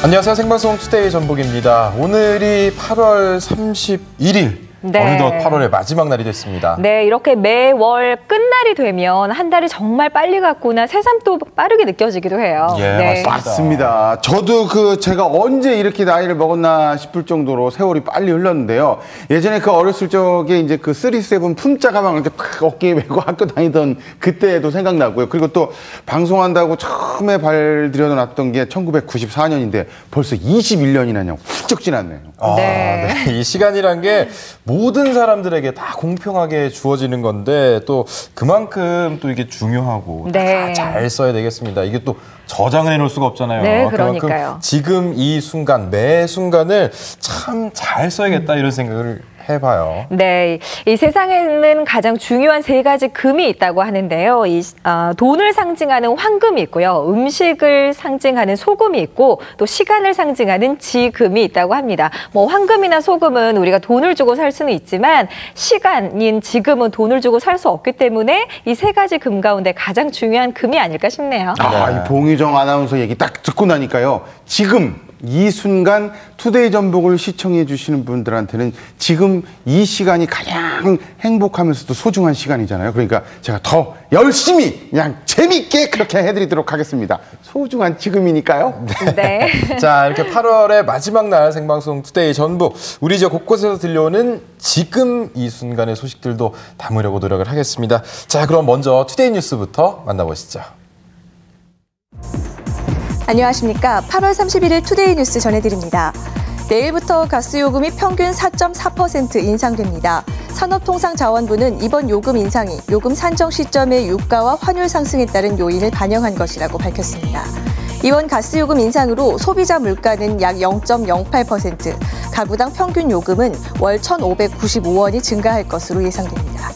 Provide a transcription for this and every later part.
안녕하세요. 생방송 투데이 전북입니다. 오늘이 8월 31일. 네. 어느덧 8월의 마지막 날이 됐습니다. 네, 이렇게 매월 끝날이 되면 한 달이 정말 빨리 갔구나, 새삼 또 빠르게 느껴지기도 해요. 예, 네. 맞습니다. 저도 제가 언제 이렇게 나이를 먹었나 싶을 정도로 세월이 빨리 흘렀는데요. 예전에 어렸을 적에 이제 37 품자 가방 이렇게 탁 어깨에 메고 학교 다니던 그때도 생각나고요. 그리고 또 방송한다고 처음에 발 들여놨던 게 1994년인데 벌써 21년이나 훌쩍 지났네요. 네. 네. 이 시간이란 게 모든 사람들에게 다 공평하게 주어지는 건데 또 그만큼 또 이게 중요하고 네. 다 잘 써야 되겠습니다. 이게 또 저장을 해놓을 수가 없잖아요. 네, 그만큼 그러니까요. 지금 이 순간, 매 순간을 참 잘 써야겠다 이런 생각을 해봐요. 네, 이 세상에는 가장 중요한 세 가지 금이 있다고 하는데요. 돈을 상징하는 황금이 있고요, 음식을 상징하는 소금이 있고, 또 시간을 상징하는 지금이 있다고 합니다. 뭐 황금이나 소금은 우리가 돈을 주고 살 수는 있지만 시간인 지금은 돈을 주고 살 수 없기 때문에 이 세 가지 금 가운데 가장 중요한 금이 아닐까 싶네요. 이 봉희정 아나운서 얘기 딱 듣고 나니까요. 지금 이 순간 투데이 전북을 시청해 주시는 분들한테는 지금 이 시간이 가장 행복하면서도 소중한 시간이잖아요. 그러니까 제가 더 열심히 그냥 재밌게 그렇게 해드리도록 하겠습니다. 소중한 지금이니까요. 네. 자, 이렇게 8월의 마지막 날 생방송 투데이 전북, 우리 지역 곳곳에서 들려오는 지금 이 순간의 소식들도 담으려고 노력을 하겠습니다. 자, 그럼 먼저 투데이 뉴스부터 만나보시죠. 안녕하십니까. 8월 31일 투데이 뉴스 전해드립니다. 내일부터 가스요금이 평균 4.4% 인상됩니다. 산업통상자원부는 이번 요금 인상이 요금 산정 시점의 유가와 환율 상승에 따른 요인을 반영한 것이라고 밝혔습니다. 이번 가스요금 인상으로 소비자 물가는 약 0.08%, 가구당 평균 요금은 월 1,595원이 증가할 것으로 예상됩니다.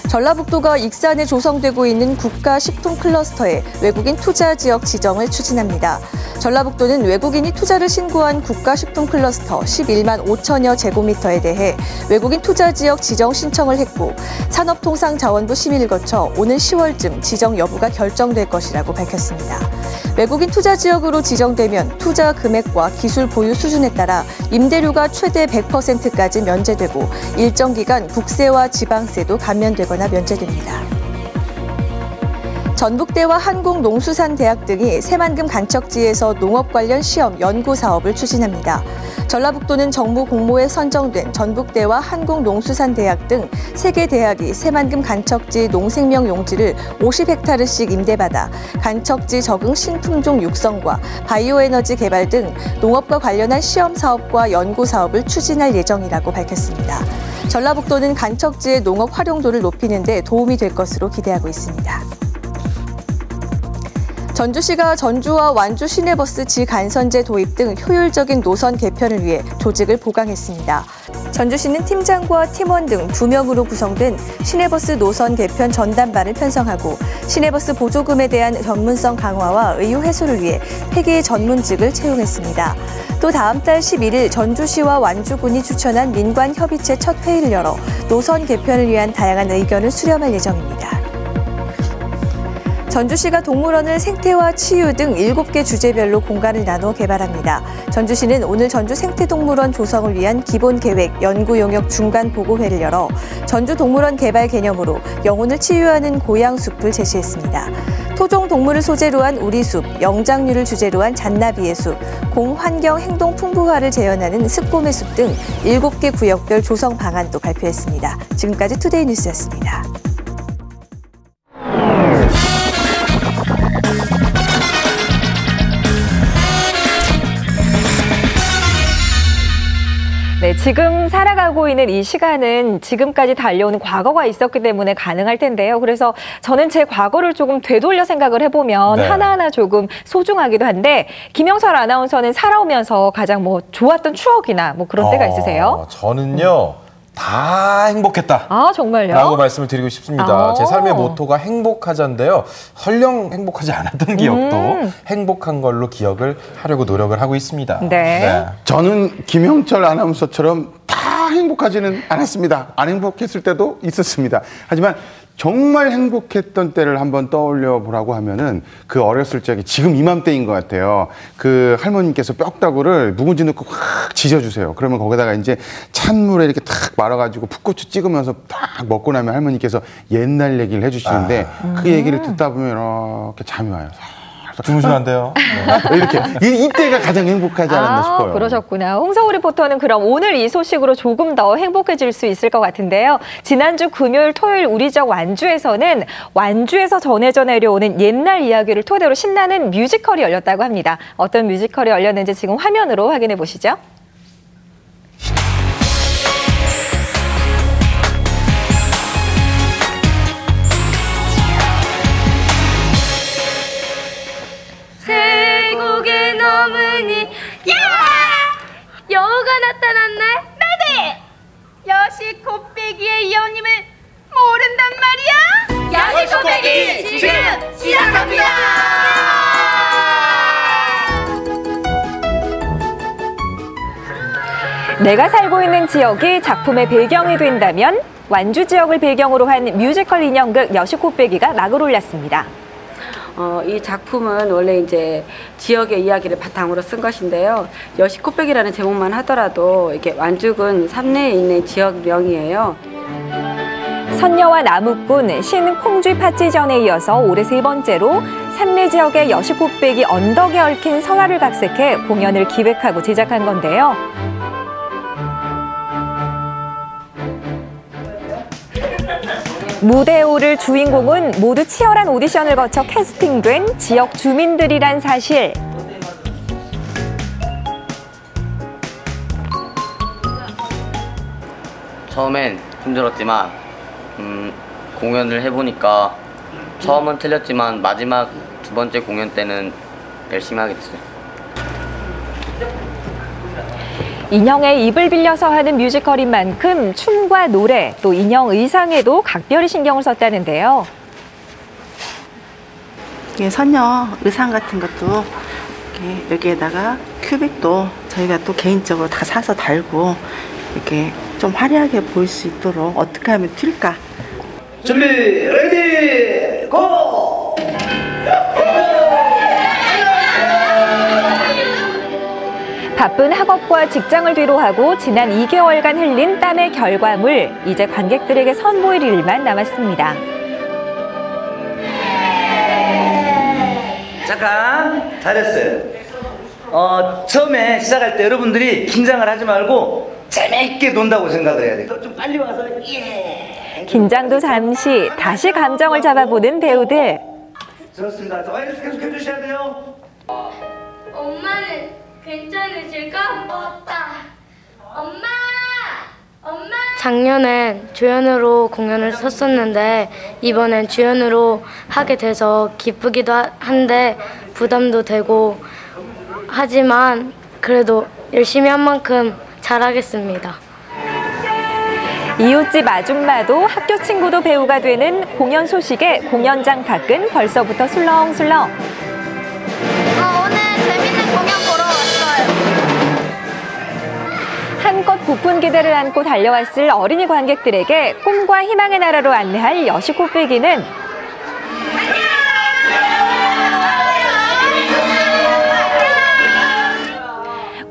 전라북도가 익산에 조성되고 있는 국가식품 클러스터에 외국인 투자 지역 지정을 추진합니다. 전라북도는 외국인이 투자를 신고한 국가식품 클러스터 11만 5천여 제곱미터에 대해 외국인 투자 지역 지정 신청을 했고, 산업통상자원부 심의를 거쳐 오는 10월쯤 지정 여부가 결정될 것이라고 밝혔습니다. 외국인 투자 지역으로 지정되면 투자 금액과 기술 보유 수준에 따라 임대료가 최대 100%까지 면제되고 일정 기간 국세와 지방세도 감면되거나 면제됩니다. 전북대와 한국농수산대학 등이 새만금 간척지에서 농업 관련 시험 연구 사업을 추진합니다. 전라북도는 정부 공모에 선정된 전북대와 한국농수산대학 등 3개 대학이 새만금 간척지 농생명 용지를 50헥타르씩 임대받아 간척지 적응 신품종 육성과 바이오에너지 개발 등 농업과 관련한 시험 사업과 연구 사업을 추진할 예정이라고 밝혔습니다. 전라북도는 간척지의 농업 활용도를 높이는 데 도움이 될 것으로 기대하고 있습니다. 전주시가 전주와 완주 시내버스 지간선제 도입 등 효율적인 노선 개편을 위해 조직을 보강했습니다. 전주시는 팀장과 팀원 등 2명으로 구성된 시내버스 노선 개편 전담반을 편성하고 시내버스 보조금에 대한 전문성 강화와 의혹 해소를 위해 폐기 전문직을 채용했습니다. 또 다음 달 11일 전주시와 완주군이 추천한 민관협의체 첫 회의를 열어 노선 개편을 위한 다양한 의견을 수렴할 예정입니다. 전주시가 동물원을 생태와 치유 등 7개 주제별로 공간을 나눠 개발합니다. 전주시는 오늘 전주 생태동물원 조성을 위한 기본계획 연구용역 중간보고회를 열어 전주동물원 개발 개념으로 영혼을 치유하는 고향숲을 제시했습니다. 토종동물을 소재로 한 우리숲, 영장류를 주제로 한 잔나비의 숲, 공환경 행동 풍부화를 재현하는 습곰의 숲 등 7개 구역별 조성 방안도 발표했습니다. 지금까지 투데이 뉴스였습니다. 네, 지금 살아가고 있는 이 시간은 지금까지 달려오는 과거가 있었기 때문에 가능할 텐데요. 그래서 저는 제 과거를 조금 되돌려 생각을 해보면 네. 하나하나 조금 소중하기도 한데, 김영설 아나운서는 살아오면서 가장 좋았던 추억이나 그런 때가 있으세요? 저는요. 다 행복했다. 아, 정말요? 라고 말씀을 드리고 싶습니다. 제 삶의 모토가 행복하자인데요. 설령 행복하지 않았던 기억도 행복한 걸로 기억을 하려고 노력을 하고 있습니다. 네. 저는 김영철 아나운서처럼 다 행복하지는 않았습니다. 안 행복했을 때도 있었습니다. 하지만 정말 행복했던 때를 한번 떠올려 보라고 하면은 그 어렸을 적에 지금 이맘때인 것 같아요. 그 할머님께서 뼈다구를 묵은지 넣고 확 지져주세요. 그러면 거기다가 이제 찬물에 이렇게 탁 말아가지고 풋고추 찍으면서 딱 먹고 나면 할머니께서 옛날 얘기를 해주시는데 그 얘기를 듣다 보면 이렇게 잠이 와요. 주무시면 안 돼요. 이렇게 이때가 가장 행복하지 않았나 싶어요. 그러셨구나. 홍성우 리포터는 그럼 오늘 이 소식으로 조금 더 행복해질 수 있을 것 같은데요. 지난주 금요일, 토요일 우리 지역 완주에서는 완주에서 전해져 내려오는 옛날 이야기를 토대로 신나는 뮤지컬이 열렸다고 합니다. 어떤 뮤지컬이 열렸는지 지금 화면으로 확인해 보시죠. 세국의 어머니 야! 여우가 나타났네. 매대! 여시 곱빼기의 여우님을 모른단 말이야? 여시 곱빼기 지금 시작합니다. 내가 살고 있는 지역이 작품의 배경이 된다면 완주 지역을 배경으로 한 뮤지컬 인형극 여시곱빼기가 막을 올렸습니다. 이 작품은 원래 이제 지역의 이야기를 바탕으로 쓴 것인데요. 여시곱빼기라는 제목만 하더라도 이렇게 완주군 삼내에 있는 지역명이에요. 선녀와 나무꾼, 신콩쥐 파치전에 이어서 올해 3번째로 삼내 지역의 여시곱빼기 언덕에 얽힌 설화를 각색해 공연을 기획하고 제작한 건데요. 무대에 오를 주인공은 모두 치열한 오디션을 거쳐 캐스팅된 지역 주민들이란 사실. 처음엔 힘들었지만 공연을 해보니까 처음은 틀렸지만 마지막 2번째 공연 때는 열심히 하게 됐어요. 인형의 입을 빌려서 하는 뮤지컬인 만큼 춤과 노래, 또 인형 의상에도 각별히 신경을 썼다는데요. 선녀 의상 같은 것도 여기에다가 큐빅도 저희가 또 개인적으로 다 사서 달고 이렇게 좀 화려하게 보일 수 있도록 어떻게 하면 튈까? 준비 레디 고! 바쁜 학업과 직장을 뒤로하고 지난 2개월간 흘린 땀의 결과물, 이제 관객들에게 선보일 일만 남았습니다. 잠깐 잘했어요. 처음에 시작할 때 여러분들이 긴장을 하지 말고 재밌게 논다고 생각을 해야 돼요. 좀 빨리 와서 긴장도 잠시, 다시 감정을 잡아보는 배우들. 좋습니다. 와이러스 계속 해주셔야 돼요. 엄마는 괜찮으실까? 엄마! 작년엔 조연으로 공연을 섰었는데 이번엔 주연으로 하게 돼서 기쁘기도 한데 부담도 되고 하지만 그래도 열심히 한 만큼 잘하겠습니다. 이웃집 아줌마도 학교 친구도 배우가 되는 공연 소식에 공연장 밖은 벌써부터 술렁술렁. 오늘 재밌는 공연 보러 왔어요. 한껏 부푼 기대를 안고 달려왔을 어린이 관객들에게 꿈과 희망의 나라로 안내할 여시곱빼기는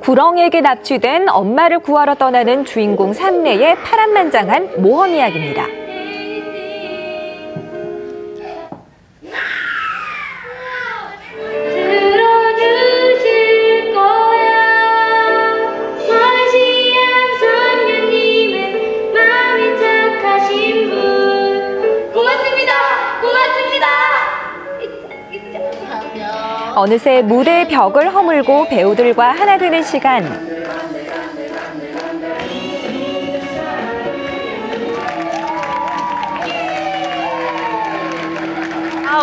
구렁이에게 납치된 엄마를 구하러 떠나는 주인공 삼내의 파란만장한 모험 이야기입니다. 들어주실 거야. 마시암 선녀님은 마음이 착하신 분. 고맙습니다. 어느새 무대의 벽을 허물고 배우들과 하나 되는 시간.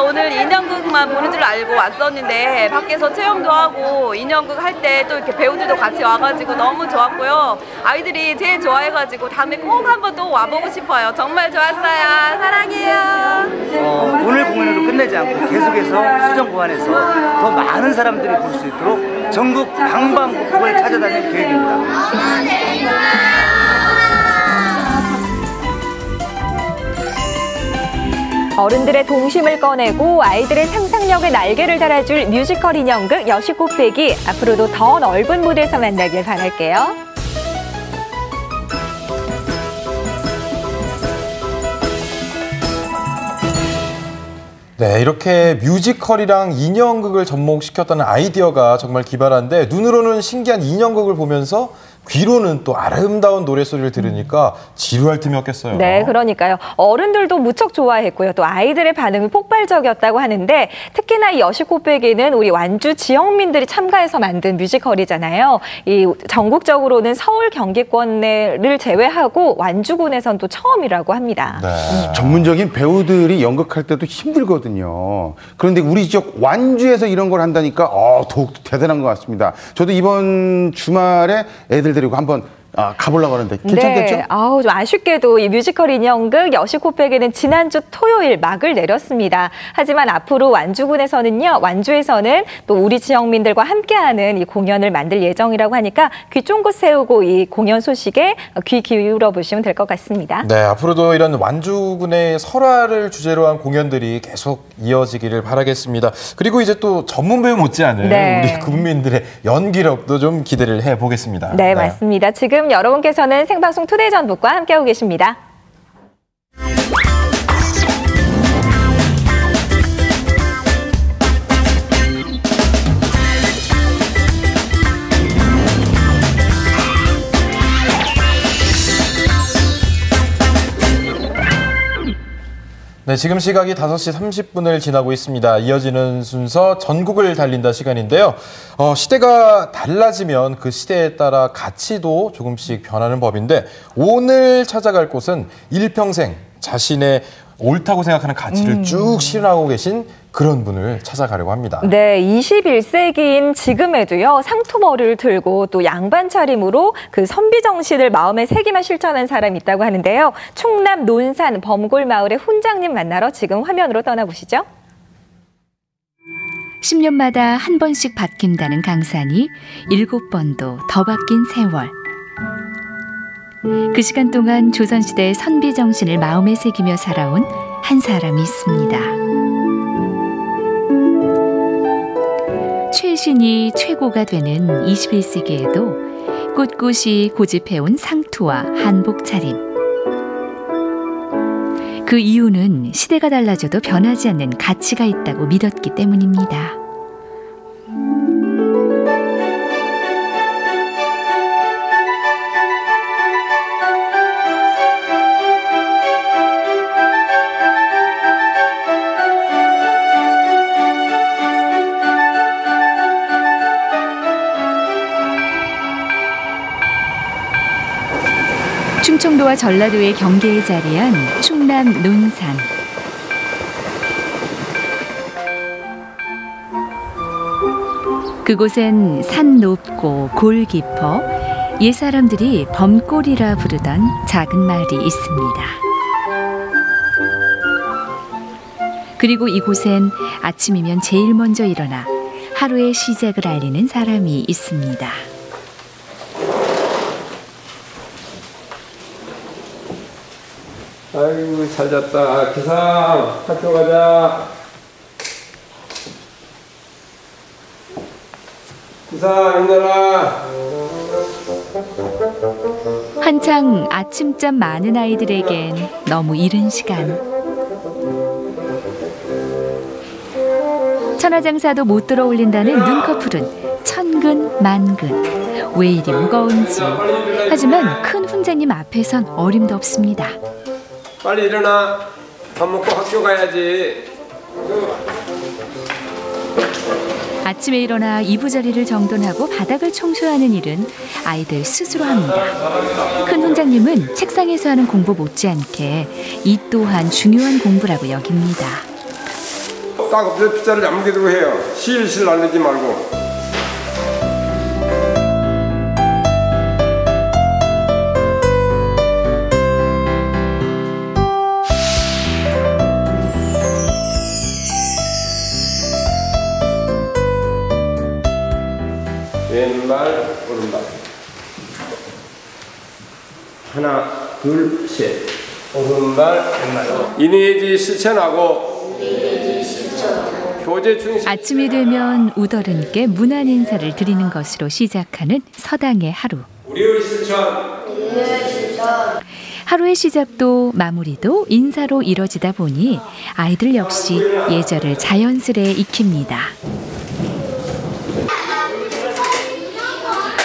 오늘 인형극만 보는 줄 알고 왔었는데 밖에서 체험도 하고 인형극 할 때 또 이렇게 배우들도 같이 와가지고 너무 좋았고요. 아이들이 제일 좋아해가지고 다음에 꼭 한번 또 와보고 싶어요. 정말 좋았어요. 사랑해요. 오늘 공연으로 끝내지 않고 계속해서 수정구간에서 더 많은 사람들이 볼 수 있도록 전국 방방곡곡을 찾아다닐 계획입니다. 어른들의 동심을 꺼내고 아이들의 상상력의 날개를 달아줄 뮤지컬 인형극 여시곱빼기 앞으로도 더 넓은 무대에서 만나길 바랄게요. 네, 이렇게 뮤지컬이랑 인형극을 접목시켰다는 아이디어가 정말 기발한데 눈으로는 신기한 인형극을 보면서 귀로는 또 아름다운 노래소리를 들으니까 지루할 틈이 없겠어요. 네, 그러니까요. 어른들도 무척 좋아했고요. 또 아이들의 반응이 폭발적이었다고 하는데 특히나 이 여시곱빼기는 우리 완주 지역민들이 참가해서 만든 뮤지컬이잖아요. 이 전국적으로는 서울 경기권을 제외하고 완주군에선 또 처음이라고 합니다. 네. 전문적인 배우들이 연극할 때도 힘들거든요. 그런데 우리 지역 완주에서 이런 걸 한다니까 더욱 대단한 것 같습니다. 저도 이번 주말에 애들 데리고 한번 가보려고 하는데 괜찮겠죠? 네. 좀 아쉽게도 이 뮤지컬 인형극 여시곱빼기는 지난주 토요일 막을 내렸습니다. 하지만 앞으로 완주에서는 또 우리 지역민들과 함께하는 이 공연을 만들 예정이라고 하니까 귀 쫑긋 세우고 이 공연 소식에 귀 기울여 보시면 될 것 같습니다. 네, 앞으로도 이런 완주군의 설화를 주제로 한 공연들이 계속 이어지기를 바라겠습니다. 그리고 이제 또 전문 배우 못지않은 우리 국민들의 연기력도 좀 기대를 해보겠습니다. 네, 맞습니다. 지금 여러분께서는 생방송 투데이 전북과 함께하고 계십니다. 네, 지금 시각이 5시 30분을 지나고 있습니다. 이어지는 순서 전국을 달린다 시간인데요. 시대가 달라지면 그 시대에 따라 가치도 조금씩 변하는 법인데 오늘 찾아갈 곳은 일평생 자신의 옳다고 생각하는 가치를 쭉 실현하고 계신 그런 분을 찾아가려고 합니다. 네, 21세기인 지금에도요, 상투머리를 들고 또 양반 차림으로 그 선비 정신을 마음에 새기며 실천한 사람이 있다고 하는데요. 충남 논산 범골마을의 훈장님 만나러 지금 화면으로 떠나보시죠. 10년마다 한 번씩 바뀐다는 강산이 7번도 더 바뀐 세월. 그 시간 동안 조선시대의 선비 정신을 마음에 새기며 살아온 한 사람이 있습니다. 최신이 최고가 되는 21세기에도 꿋꿋이 고집해온 상투와 한복 차림. 그 이유는 시대가 달라져도 변하지 않는 가치가 있다고 믿었기 때문입니다. 충청도와 전라도의 경계에 자리한 충남 논산. 그곳엔 산 높고 골 깊어 옛 사람들이 범골이라 부르던 작은 마을이 있습니다. 그리고 이곳엔 아침이면 제일 먼저 일어나 하루의 시작을 알리는 사람이 있습니다. 아이고 잘 잤다. 기상 학교 가자. 기상 힘내라. 한창 아침잠 많은 아이들에겐 너무 이른 시간. 천하장사도 못 들어올린다는 눈꺼풀은 천근만근. 왜 이리 무거운지. 하지만 큰 훈장님 앞에선 어림도 없습니다. 빨리 일어나. 밥 먹고 학교 가야지. 아침에 일어나 이부자리를 정돈하고 바닥을 청소하는 일은 아이들 스스로 합니다. 큰 훈장님은 책상에서 하는 공부 못지않게 이 또한 중요한 공부라고 여깁니다. 딱 없어 피자를 야무게 들고 해요. 실실 날리지 말고. 왼발 오른발 하나 둘 셋 오른발 인의지 실천하고 교제 중심. 아침이 되면 우더른께 문안 인사를 드리는 것으로 시작하는 서당의 하루. 우리의 실천. 하루의 시작도 마무리도 인사로 이뤄지다 보니 아이들 역시 예절을 자연스레 익힙니다.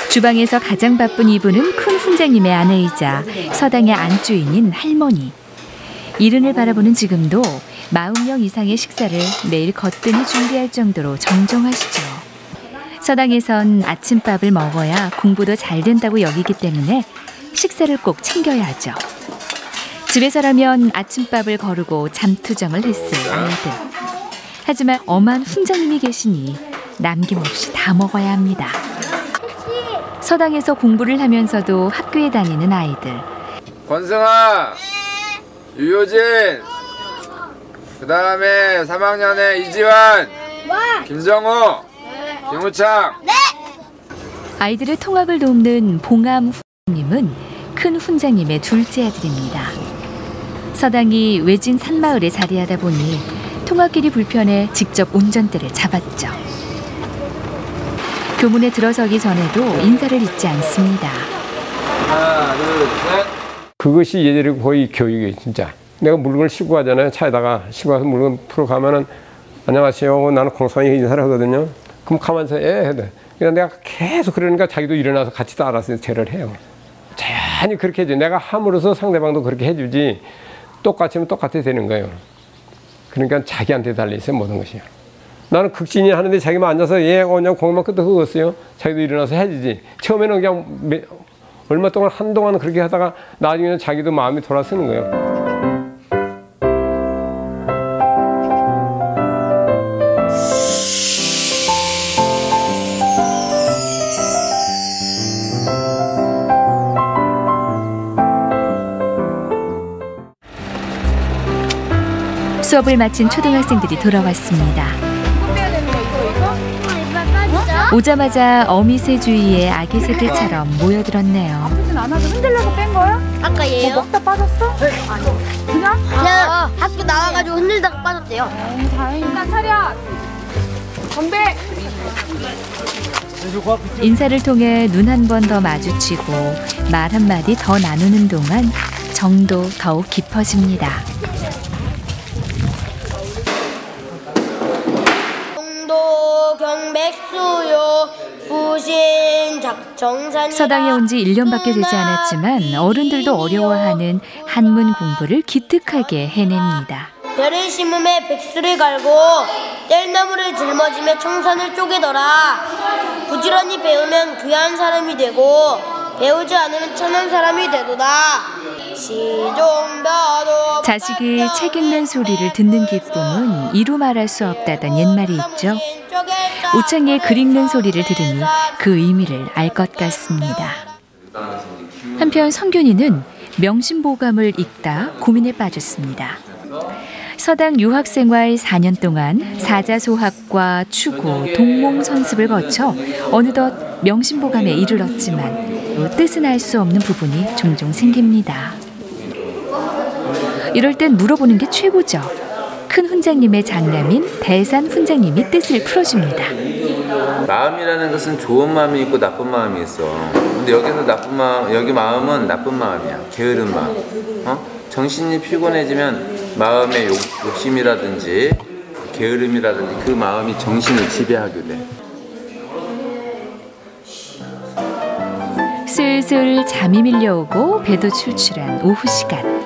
주방에서 가장 바쁜 이분은 큰 훈장님의 아내이자 서당의 안주인인 할머니. 이른을 바라보는 지금도 40명 이상의 식사를 매일 거뜬히 준비할 정도로 정정하시죠. 서당에선 아침밥을 먹어야 공부도 잘 된다고 여기기 때문에 식사를 꼭 챙겨야 하죠. 집에서라면 아침밥을 거르고 잠투정을 했을 아이들. 하지만 엄한 훈장님이 계시니 남김없이 다 먹어야 합니다. 서당에서 공부를 하면서도 학교에 다니는 아이들. 권승아, 유효진, 그 다음에 3학년의 이지환, 김정우, 김우창. 아이들의 통학을 돕는 봉암 훈장님은 큰 훈장님의 둘째 아들입니다. 서당이 외진 산마을에 자리하다 보니 통학길이 불편해 직접 운전대를 잡았죠. 교문에 들어서기 전에도 인사를 잊지 않습니다. 하나, 둘, 셋. 그것이 예절이고 거의 교육이에요, 진짜. 내가 물건을 싣고 가잖아요. 차에다가 싣고 가서 물건 풀어 가면은 안녕하세요. 나는 공손히 인사를 하거든요. 그럼 가만히 해야 돼. 그러니까 내가 계속 그러니까 자기도 일어나서 같이 따라서 제를 해요. 자연히 그렇게 해줘. 내가 함으로써 상대방도 그렇게 해주지 똑같으면 똑같이 되는 거예요. 그러니까 자기한테 달려있어요, 모든 것이요. 나는 극진이 하는데 자기만 앉아서 그냥 공만 끄떡 흑었어요. 자기도 일어나서 해주지. 처음에는 그냥 얼마 동안 한동안 그렇게 하다가 나중에는 자기도 마음이 돌아서는 거예요. 수업을 마친 초등학생들이 돌아왔습니다. 오자마자 어미새 주위에 아기 새들처럼 모여들었네요. 아프진 않아서 흔들려서 뺀 거야? 아까 얘요? 뭐 먹다 빠졌어? 아니. 그냥? 그냥 학교 나와가지고 흔들다가 빠졌대요. 다행이다. 차렷. 건배. 인사를 통해 눈 한 번 더 마주치고 말 한마디 더 나누는 동안 정도 더욱 깊어집니다. 서당에 온 지 1년밖에 되지 않았지만 어른들도 어려워하는 한문 공부를 기특하게 해냅니다. 별을 심음에 백수를 갈고 뗄나무를 짊어지며 청산을 쪼개더라. 부지런히 배우면 귀한 사람이 되고 배우지 않으면 천한 사람이 되도다. 자식이 책 읽는 소리를 듣는 기쁨은 이루 말할 수 없다던 옛말이 있죠. 우창이의 글 읽는 소리를 들으니 그 의미를 알 것 같습니다. 한편 성균이는 명심보감을 읽다 고민에 빠졌습니다. 서당 유학생활 4년 동안 사자소학과 추구, 동몽선습을 거쳐 어느덧 명심보감에 이르렀지만 뜻은 알 수 없는 부분이 종종 생깁니다. 이럴 땐 물어보는 게 최고죠. 큰 훈장님의 장남인 대산 훈장님이 뜻을 풀어줍니다. 마음이라는 것은 좋은 마음이 있고 나쁜 마음이 있어. 근데 여기서 여기 마음은 나쁜 마음이야. 게으른 마음. 정신이 피곤해지면 마음의 욕심이라든지 게으름이라든지 그 마음이 정신을 지배하게 돼. 슬슬 잠이 밀려오고 배도 출출한 오후 시간.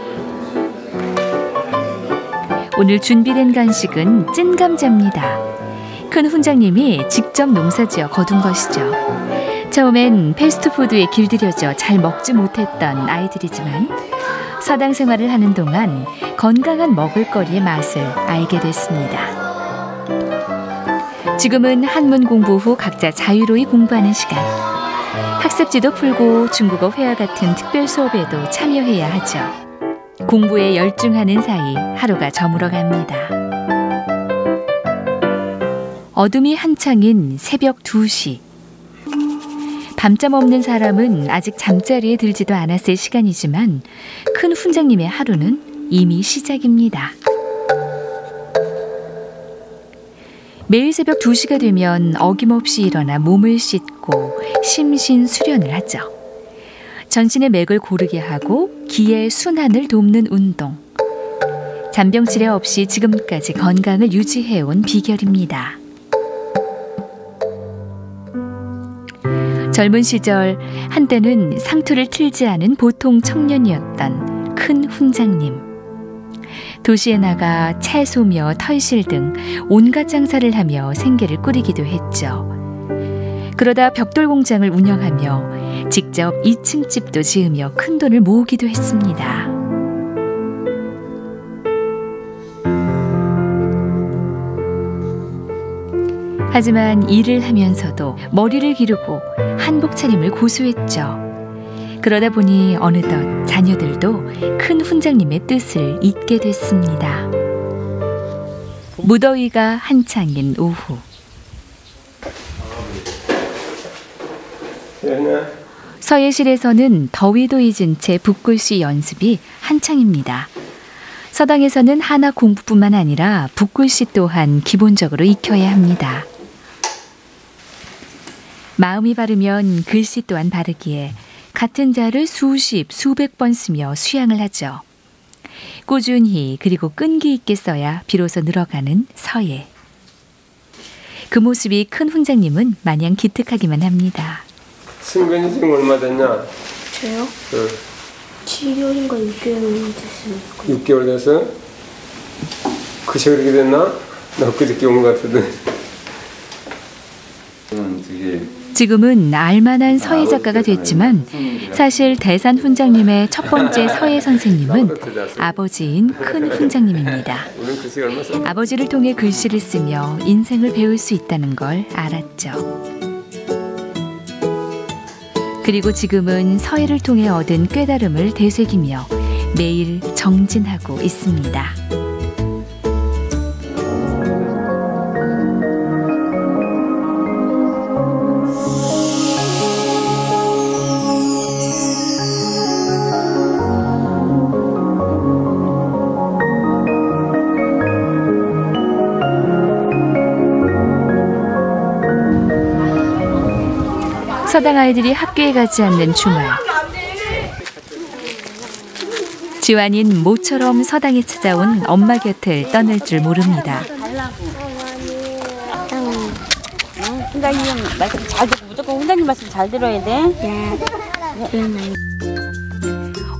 오늘 준비된 간식은 찐 감자입니다. 큰 훈장님이 직접 농사지어 거둔 것이죠. 처음엔 패스트푸드에 길들여져 잘 먹지 못했던 아이들이지만 서당 생활을 하는 동안 건강한 먹을거리의 맛을 알게 됐습니다. 지금은 한문 공부 후 각자 자유로이 공부하는 시간. 학습지도 풀고 중국어 회화 같은 특별 수업에도 참여해야 하죠. 공부에 열중하는 사이 하루가 저물어 갑니다. 어둠이 한창인 새벽 2시. 밤잠 없는 사람은 아직 잠자리에 들지도 않았을 시간이지만 큰 훈장님의 하루는 이미 시작입니다. 매일 새벽 2시가 되면 어김없이 일어나 몸을 씻고 심신 수련을 하죠. 전신의 맥을 고르게 하고 기의 순환을 돕는 운동. 잔병치레 없이 지금까지 건강을 유지해온 비결입니다. 젊은 시절 한때는 상투를 틀지 않은 보통 청년이었던 큰 훈장님. 도시에 나가 채소며 털실 등 온갖 장사를 하며 생계를 꾸리기도 했죠. 그러다 벽돌 공장을 운영하며 직접 2층 집도 지으며 큰 돈을 모으기도 했습니다. 하지만 일을 하면서도 머리를 기르고 한복 차림을 고수했죠. 그러다 보니 어느덧 자녀들도 큰 훈장님의 뜻을 잊게 됐습니다. 무더위가 한창인 오후. 서예실에서는 더위도 잊은 채 붓글씨 연습이 한창입니다. 서당에서는 한화 공부뿐만 아니라 붓글씨 또한 기본적으로 익혀야 합니다. 마음이 바르면 글씨 또한 바르기에 같은 자를 수십, 수백 번 쓰며 수양을 하죠. 꾸준히 그리고 끈기 있게 써야 비로소 늘어가는 서예. 그 모습이 큰 훈장님은 마냥 기특하기만 합니다. 승근이 지금 얼마 됐냐? 저요? 응. 7개월인가 6개월 됐어요. 6개월 됐어? 그새 그렇게 됐나? 나 그저께 온 것 같은데. 지금은 알만한 서예 작가가 됐지만 사실 대산 훈장님의 첫 번째 서예 선생님은 아버지인 큰 훈장님입니다. 아버지를 통해 글씨를 쓰며 인생을 배울 수 있다는 걸 알았죠. 그리고 지금은 서예를 통해 얻은 깨달음을 되새기며 매일 정진하고 있습니다. 서당 아이들이 학교에 가지 않는 주말. 지환인 모처럼 서당에 찾아온 엄마 곁을 떠날 줄 모릅니다. 훈장님 말씀 잘 듣고 무조건 훈장님 말씀 잘 들어야 돼. 네.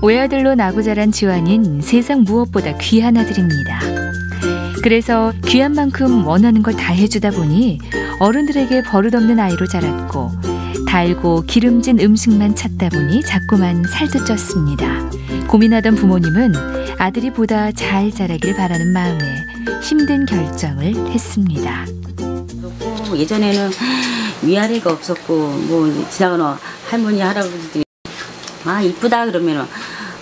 외아들로 나고 자란 지환인 세상 무엇보다 귀한 아들입니다. 그래서 귀한 만큼 원하는 걸 다 해주다 보니 어른들에게 버릇없는 아이로 자랐고 달고 기름진 음식만 찾다 보니 자꾸만 살도 쪘습니다. 고민하던 부모님은 아들이 보다 잘 자라길 바라는 마음에 힘든 결정을 했습니다. 예전에는 위아래가 없었고 뭐 지나가는 할머니 할아버지들이 아 이쁘다 그러면은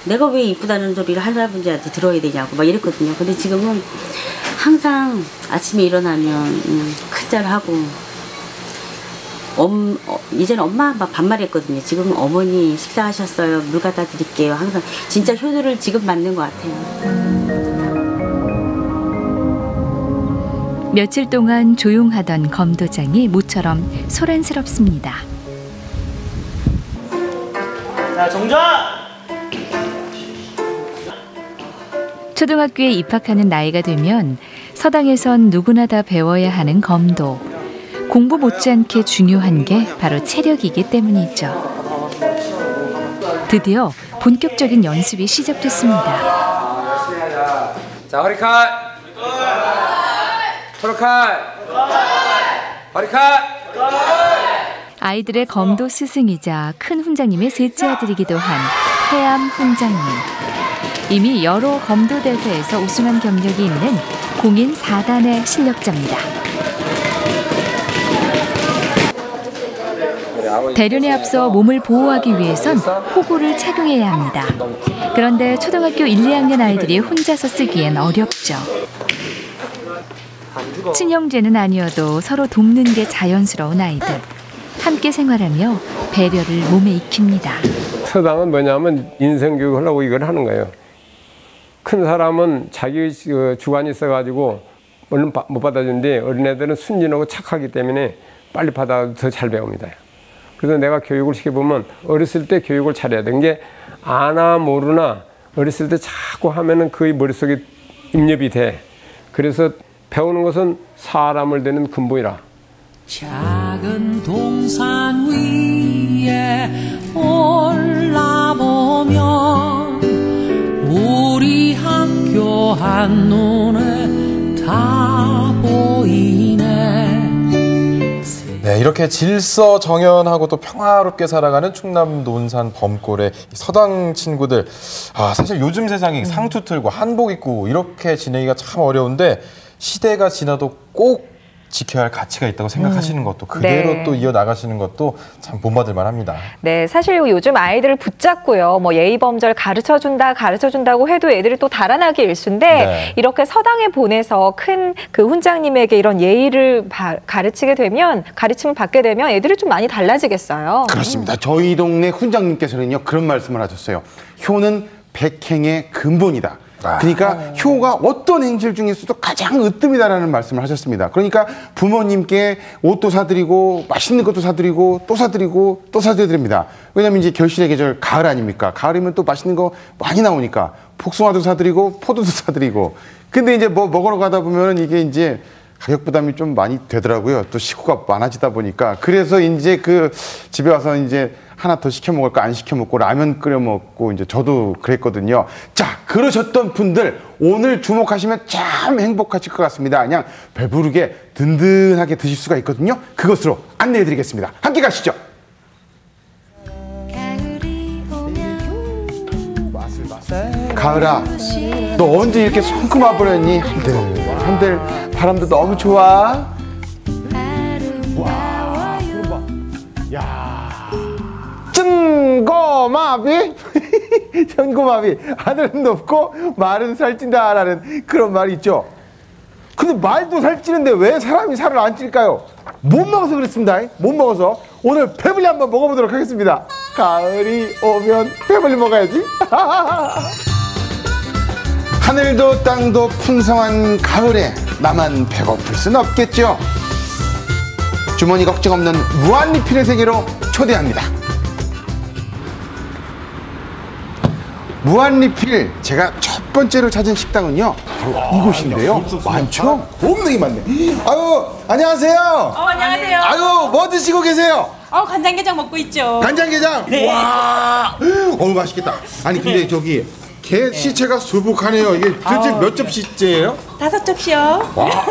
내가 왜 이쁘다는 소리를 할아버지한테 들어야 되냐고 막 이랬거든요. 근데 지금은 항상 아침에 일어나면 큰절하고 이제는 엄마 막 반말했거든요. 지금 어머니 식사하셨어요. 물 갖다 드릴게요. 항상 진짜 효도를 지금 받는 것 같아요. 며칠 동안 조용하던 검도장이 모처럼 소란스럽습니다. 자, 정자! 초등학교에 입학하는 나이가 되면 서당에선 누구나 다 배워야 하는 검도. 공부 못지않게 중요한 게 바로 체력이기 때문이죠. 드디어 본격적인 연습이 시작됐습니다. 자, 허리 컷! 토로 컷! 허리 컷! 아이들의 검도 스승이자 큰 훈장님의 셋째 아들이기도 한 해암 훈장님. 이미 여러 검도 대회에서 우승한 경력이 있는 공인 4단의 실력자입니다. 대련에 앞서 몸을 보호하기 위해선 호구를 착용해야 합니다. 그런데 초등학교 1, 2학년 아이들이 혼자서 쓰기엔 어렵죠. 친형제는 아니어도 서로 돕는 게 자연스러운 아이들. 함께 생활하며 배려를 몸에 익힙니다. 서당은 뭐냐면 인성교육을 하려고 이걸 하는 거예요. 큰 사람은 자기 주관이 있어가지고 얼른 못 받아주는데 어린애들은 순진하고 착하기 때문에 빨리 받아 더 잘 배웁니다. 그래서 내가 교육을 시켜보면 어렸을 때 교육을 잘해야 되는 게 아나 모르나 어렸을 때 자꾸 하면은 그의 머릿속에 입력이 돼. 그래서 배우는 것은 사람을 되는 근본이라. 작은 동산 위에 올라보면 우리 학교 한눈에 다 보이네. 네, 이렇게 질서정연하고 또 평화롭게 살아가는 충남 논산 범골의 서당 친구들. 사실 요즘 세상이 상투 틀고 한복 입고 이렇게 지내기가 참 어려운데 시대가 지나도 꼭 지켜야 할 가치가 있다고 생각하시는 것도 그대로 네. 또 이어나가시는 것도 참 본받을 만합니다. 네, 사실 요즘 아이들을 붙잡고요. 뭐 예의범절 가르쳐준다고 해도 애들이 또 달아나기 일쑤인데 네. 이렇게 서당에 보내서 큰 그 훈장님에게 이런 예의를 가르침을 받게 되면 애들이 좀 많이 달라지겠어요. 그렇습니다. 저희 동네 훈장님께서는요 그런 말씀을 하셨어요. 효는 백행의 근본이다. 그러니까 효가 어떤 행실 중에서도 가장 으뜸이다라는 말씀을 하셨습니다. 그러니까 부모님께 옷도 사드리고 맛있는 것도 사드리고 또 사드리고 또 사드려야 됩니다. 왜냐하면 이제 결실의 계절 가을 아닙니까? 가을이면 또 맛있는 거 많이 나오니까 복숭아도 사드리고 포도도 사드리고. 근데 이제 뭐 먹으러 가다 보면은 이게 이제 가격 부담이 좀 많이 되더라고요. 또 식구가 많아지다 보니까. 그래서 이제 그 집에 와서 이제 하나 더 시켜 먹을 거 안 시켜 먹고 라면 끓여 먹고 이제 저도 그랬거든요. 자, 그러셨던 분들 오늘 주목하시면 참 행복하실 것 같습니다. 그냥 배부르게 든든하게 드실 수가 있거든요. 그것으로 안내해 드리겠습니다. 함께 가시죠. 가을아, 너 언제 이렇게 성큼아 버렸니? 한들 바람도 너무 좋아. 와, 이거 봐. 야, 찐고마비, 현고마비. 하늘은 높고 말은 살찐다라는 그런 말이 있죠. 근데 말도 살찌는데 왜 사람이 살을 안 찔까요? 못 먹어서 그렇습니다. 못 먹어서. 오늘 배불리 한번 먹어보도록 하겠습니다. 가을이 오면 배불리 먹어야지. 하늘도 땅도 풍성한 가을에 나만 배고플 순 없겠죠. 주머니 걱정 없는 무한리필의 세계로 초대합니다. 무한리필, 제가 첫 번째로 찾은 식당은요 바로 이곳인데요. 많죠? 엄청나게 많네. 아유, 안녕하세요. 안녕하세요. 아유, 뭐 드시고 계세요? 간장게장 먹고 있죠. 간장게장? 네. 와, 어우 맛있겠다. 아니 근데 저기 게 시체가 수북하네요. 이게 도대체 몇 접시째예요? 5접시요. 와,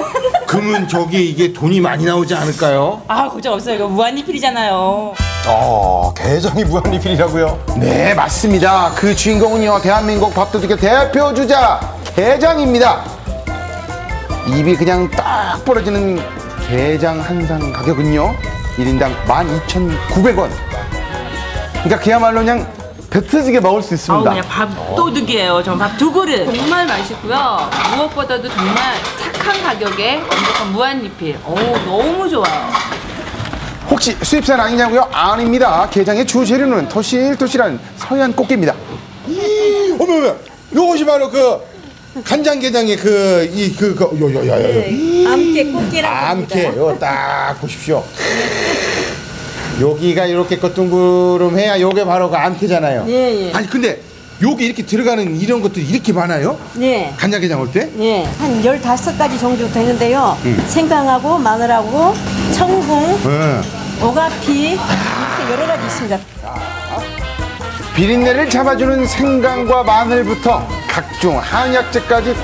그러면 저기 이게 돈이 많이 나오지 않을까요? 걱정 없어요. 이거 무한리필이잖아요. 게장이 무한리필이라고요? 네, 맞습니다. 그 주인공은요 대한민국 밥도둑의 대표 주자 게장입니다. 입이 그냥 딱 벌어지는 게장 한 상 가격은요 1인당 12,900원. 그러니까 그야말로 그냥 배 터지게 먹을 수 있습니다. 그냥 밥도둑이에요. 전 밥 2그릇. 정말 맛있고요. 무엇보다도 정말 착한 가격에 완벽한 무한리필. 너무 좋아요. 혹시 수입산 아니냐고요? 아닙니다. 게장의 주 재료는 토실토실한 서해안 꽃게입니다. 어머, 요것이 바로 그 간장게장의 암깨 꽃게라고 합니다. 암깨, 요 딱 보십시오. 여기가 이렇게 둥그름해야 요게 바로 그 암깨잖아요. 예. 아니 근데 여기 이렇게 들어가는 이런 것들이 이렇게 많아요? 네. 간장게장 올 때? 예. 한 15가지 정도 되는데요. 생강하고 마늘하고 청궁, 오가피 이렇게 여러 가지 있습니다. 비린내를 잡아주는 생강과 마늘부터 각종 한약재까지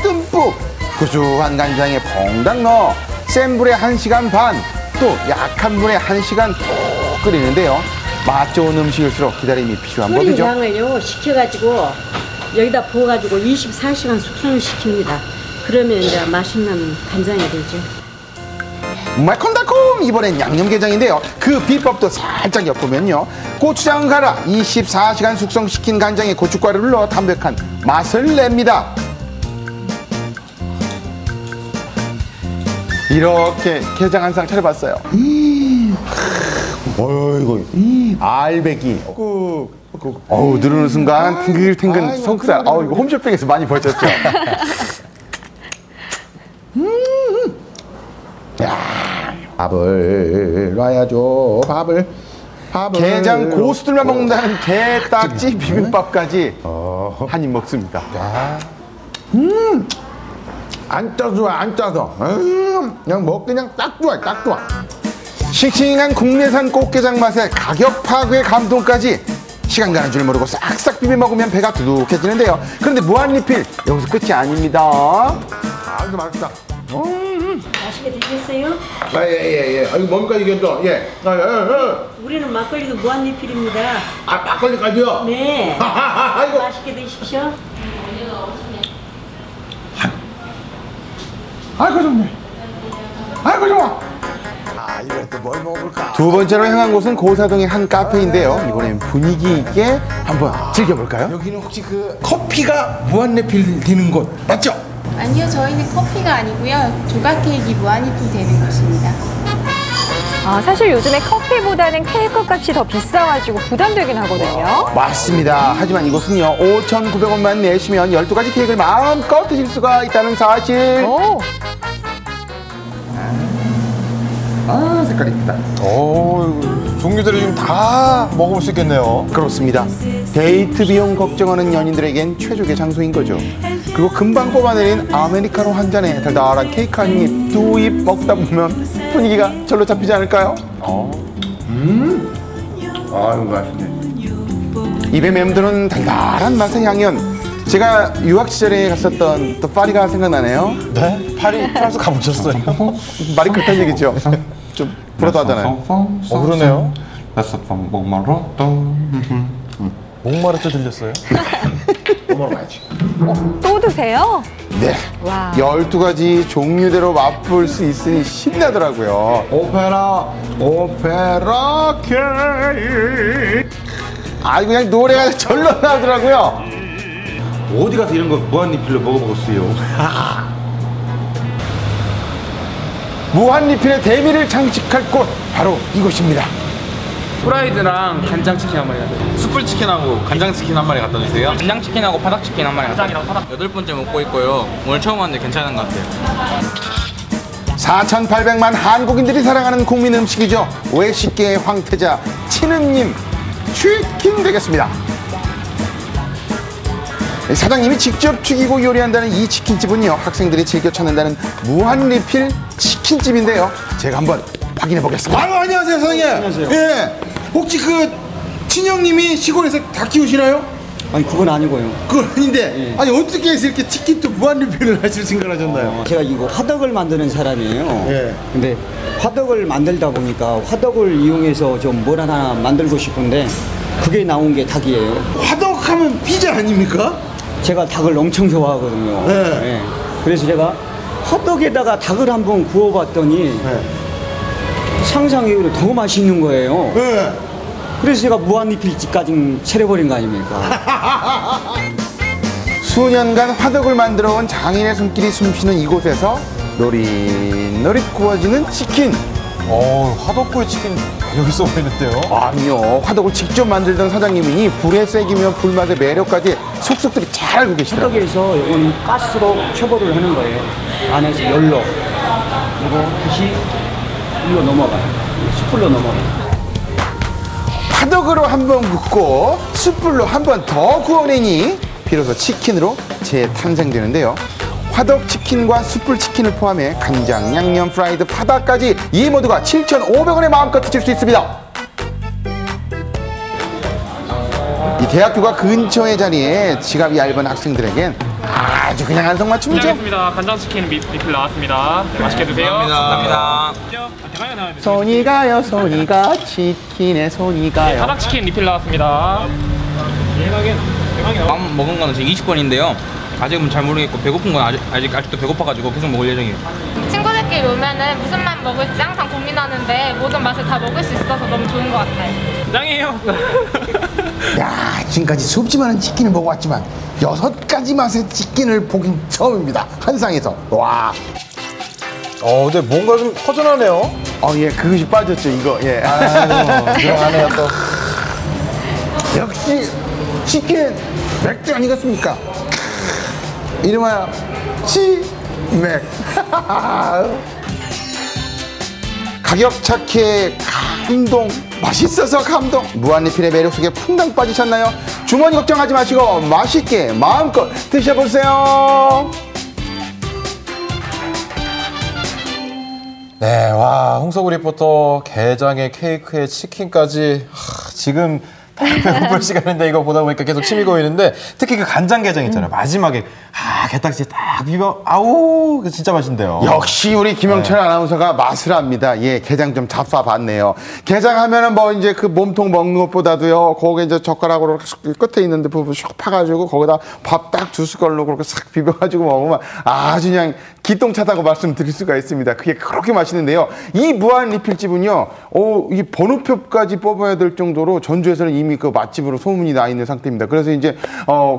듬뿍 구수한 간장에 퐁당 넣어 센 불에 1시간 반, 또 약한 불에 1시간 푹 끓이는데요. 맛 좋은 음식일수록 기다림이 필요한 끓인 법이죠. 양을요 식혀가지고 여기다 부어가지고 24시간 숙성을 시킵니다. 그러면 이제 맛있는 간장이 되죠. 말콤달콤, 이번엔 양념게장인데요. 그 비법도 살짝 엿보면요. 고추장을 갈아 24시간 숙성시킨 간장에 고춧가루를 넣어 담백한 맛을 냅니다. 이렇게 게장 한 상 차려봤어요. 이거 알배기. 어우 누르는 순간 탱글탱글 속살. 이거 홈쇼핑에서 많이 보셨죠? 야, 밥을 놔야죠. 밥을. 게장 고수들만 먹는다는 게딱지 비빔밥까지 한 입 먹습니다. 안 짜서 안 짜서 그냥 그냥 딱 좋아. 싱싱한 국내산 꽃게장 맛에 가격 파괴 감동까지 시간 가는 줄 모르고 싹싹 비벼 먹으면 배가 두둑해지는데요. 그런데 무한리필 여기서 끝이 아닙니다. 아주 맛있다. 맛있게 드셨어요? 예. 이거 뭡니까 이게 또? 예. 우리는 막걸리도 무한리필입니다. 막걸리까지요? 네. 아이고. 맛있게 드십시오. 아이고 좋네. 아이고 좋아. 이번에 또 뭘 먹어볼까? 두 번째로 향한 곳은 고사동의 한 카페인데요. 이번엔 분위기 있게 한번 즐겨볼까요? 여기는 혹시 그 커피가 무한리필 되는 곳 맞죠? 아니요, 저희는 커피가 아니고요. 조각 케이크 무한리필 되는 곳입니다. 사실 요즘에 커피보다는 케이크 값이 더 비싸가지고 부담되긴 하거든요. 맞습니다. 하지만 이곳은요 5,900원만 내시면 12가지 케이크를 마음껏 드실 수가 있다는 사실. 색깔 이쁘다. 종류들을 지금 다 먹어볼 수 있겠네요. 그렇습니다. 데이트 비용 걱정하는 연인들에겐 최적의 장소인 거죠. 그리고 금방 뽑아내린 아메리카노 한 잔에 달달한 케이크 한 입, 두 입 먹다 보면 분위기가 절로 잡히지 않을까요? 이거 맛있네. 입에 맴도는 달달한 맛의 향연. 제가 유학 시절에 갔었던 또 파리가 생각나네요. 네? 파리 프랑스 가보셨어요? 말이 그렇다는 얘기죠. 좀 부러도 하잖아요. 그러네요. 목마르트 들렸어요? 먹어야지. 또 드세요? 네. 와. 12가지 종류대로 맛볼 수 있으니 신나더라고요. 오페라 케이크. 그냥 노래가 절로 나오더라고요. 어디 가서 이런 거 무한리필로 먹어보겠어요? 무한리필의 대미를 장식할 곳 바로 이곳입니다. 프라이드랑 간장치킨 한 마리 갖다 주세요. 숯불치킨하고 간장치킨 한 마리 갖다 주세요. 간장치킨하고 파닭치킨 한 마리 갖다 주세요. 8번째 먹고 있고요. 오늘 처음 왔는데 괜찮은 것 같아요. 4,800만 한국인들이 사랑하는 국민 음식이죠. 외식계의 황태자 치느님 치킨 되겠습니다. 사장님이 직접 튀기고 요리한다는 이 치킨집은요, 학생들이 즐겨 찾는다는 무한리필 치킨집인데요. 제가 한번 확인해 보겠습니다. 안녕하세요, 사장님. 안녕하세요. 예. 혹시 그 친형님이 시골에서 다 키우시나요? 아니 그건 아니고요. 그건 아닌데 아니 어떻게 해서 이렇게 치킨도 무한리필을 하실 생각을 하셨나요? 제가 이거 화덕을 만드는 사람이에요. 예. 근데 화덕을 만들다 보니까 화덕을 이용해서 좀 뭘 하나 만들고 싶은데 그게 나온 게 닭이에요. 화덕하면 피자 아닙니까? 제가 닭을 엄청 좋아하거든요. 예. 그래서 제가 화덕에다가 닭을 한번 구워봤더니 상상 이후로 더 맛있는 거예요. 그래서 제가 무한리필집까지 차려버린 거 아닙니까? 수년간 화덕을 만들어온 장인의 손길이 숨쉬는 이곳에서 노릿노릿 구워지는 치킨. 화덕구이 치킨 여기 있어 보이는데요? 아니요, 화덕을 직접 만들던 사장님이니 불의 세기며 불맛의 매력까지 속속들이 잘 알고 계시더라고요. 화덕에서 이건 가스로 초벌을 하는 거예요. 안에서 열로. 그리고 다시 일로 넘어가요. 숯불로 넘어가요. 화덕으로 한번 굽고 숯불로 한 번 더 구워내니 비로소 치킨으로 재탄생되는데요. 화덕 치킨과 숯불 치킨을 포함해 간장, 양념, 프라이드, 파닭까지 이 모두가 7,500원에 마음껏 드실 수 있습니다. 이 대학교가 근처의 자리에 지갑이 얇은 학생들에겐 아주 그냥 안성맞춤이죠. 안녕하십니까. 간장치킨 리필 나왔습니다. 네, 맛있게 드세요. 감사합니다. 손이 가요, 손이 가, 치킨에 손이 가요. 파닭치킨 리필 나왔습니다. 밥 먹은 거는 지금 20번인데요. 아직은 잘 모르겠고 배고픈 건 아직도 배고파가지고 계속 먹을 예정이에요. 친구들끼리 오면은 무슨 맛 먹을지 항상 고민하는데 모든 맛을 다 먹을 수 있어서 너무 좋은 것 같아요. 짱이에요. 야, 지금까지 수없이 많은 치킨을 먹어왔지만 6가지 맛의 치킨을 보긴 처음입니다. 한상에서. 와. 근데 뭔가 좀 허전하네요. 예, 그것이 빠졌죠, 이거. 예. 아유, 들어가네요, 또. 역시 치킨 맥주 아니겠습니까? 이름하여 치맥. 가격 착해 감동, 맛있어서 감동. 무한리필의 매력 속에 풍덩 빠지셨나요? 주머니 걱정하지 마시고 맛있게 마음껏 드셔보세요. 네, 와, 홍석우 리포터 게장에 케이크에 치킨까지 지금 배고플 시간인데 이거 보다 보니까 계속 침이 고이는데 특히 그 간장게장 있잖아요. 마지막에 게딱지 딱 비벼 아우 진짜 맛있는데요. 역시 우리 김영철 아나운서가 맛을 압니다. 예, 게장 좀 잡숴봤네요. 게장 하면은 뭐 이제 그 몸통 먹는 것보다도요. 거기 이제 젓가락으로 끝에 있는데 부분 슉 파가지고 거기다 밥 딱 두 숟갈로 그렇게 싹 비벼가지고 먹으면 아주 그냥 기똥차다고 말씀드릴 수가 있습니다. 그게 그렇게 맛있는데요. 이 무한 리필집은요. 이 번호표까지 뽑아야 될 정도로 전주에서는 이미 그 맛집으로 소문이 나 있는 상태입니다. 그래서 이제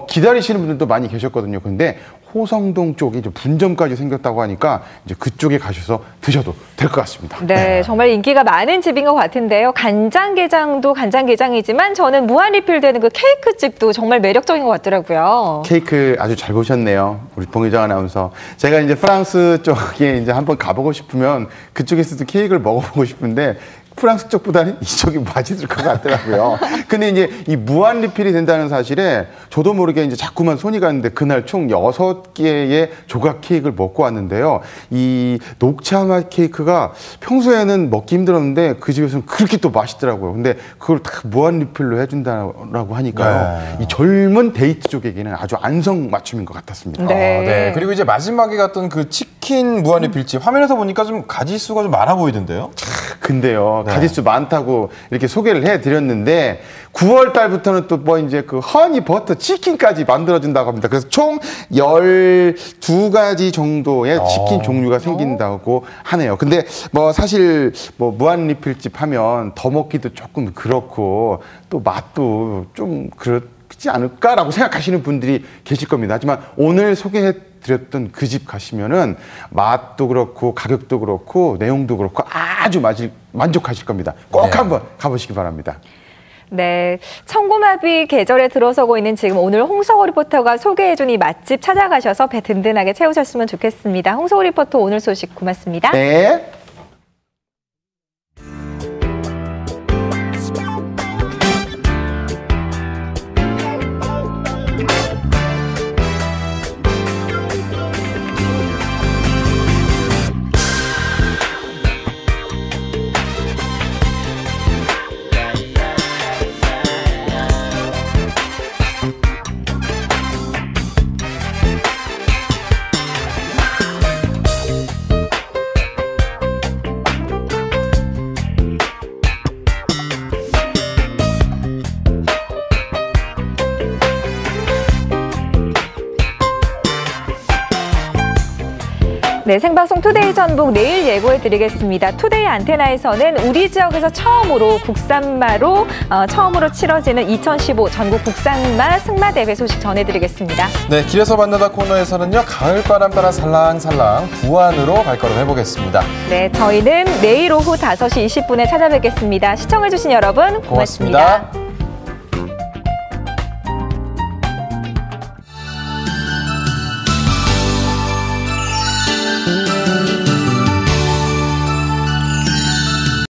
기다리시는 분들도 많이 계셨거든요. 근데 호성동 쪽에 이제 분점까지 생겼다고 하니까 이제 그쪽에 가셔서 드셔도 될 것 같습니다. 네, 정말 인기가 많은 집인 것 같은데요. 간장게장도 간장게장이지만 저는 무한 리필되는 그 케이크 집도 정말 매력적인 것 같더라고요. 케이크 아주 잘 보셨네요. 우리 봉희정 아나운서. 제가 이제 프랑스 쪽에 이제 한번 가보고 싶으면 그쪽에서도 케이크를 먹어보고 싶은데 프랑스 쪽보다는 이쪽이 맛있을 것 같더라고요. 근데 이제 이 무한 리필이 된다는 사실에 저도 모르게 이제 자꾸만 손이 갔는데 그날 총 6개의 조각 케이크를 먹고 왔는데요. 이 녹차맛 케이크가 평소에는 먹기 힘들었는데 그 집에서는 그렇게 또 맛있더라고요. 근데 그걸 다 무한 리필로 해준다고 하니까요. 네. 이 젊은 데이트 쪽에게는 아주 안성맞춤인 것 같았습니다. 네. 그리고 이제 마지막에 갔던 그 치킨 무한 리필집 화면에서 보니까 좀 가지수가 좀 많아 보이던데요. 근데요. 가지수 많다고 이렇게 소개를 해드렸는데 9월 달부터는 또 뭐 이제 그 허니 버터 치킨까지 만들어준다고 합니다. 그래서 총 12가지 정도의 치킨 종류가 생긴다고 하네요. 근데 뭐 사실 뭐 무한 리필집 하면 더 먹기도 조금 그렇고 또 맛도 좀 그렇지 않을까라고 생각하시는 분들이 계실 겁니다. 하지만 오늘 소개해드렸던 그 집 가시면은 맛도 그렇고 가격도 그렇고 내용도 그렇고 아주 만족하실 겁니다. 꼭 한번 가보시기 바랍니다. 네, 청고마비 계절에 들어서고 있는 지금 오늘 홍석우 리포터가 소개해준 이 맛집 찾아가셔서 배 든든하게 채우셨으면 좋겠습니다. 홍석우 리포터 오늘 소식 고맙습니다. 네. 네, 생방송 투데이 전북 내일 예고해드리겠습니다. 투데이 안테나에서는 우리 지역에서 처음으로 국산마로 처음으로 치러지는 2015 전국 국산마 승마대회 소식 전해드리겠습니다. 네, 길에서 만나다 코너에서는요. 가을바람 따라 살랑살랑 부안으로 발걸음해보겠습니다. 네, 저희는 내일 오후 5시 20분에 찾아뵙겠습니다. 시청해주신 여러분 고맙습니다.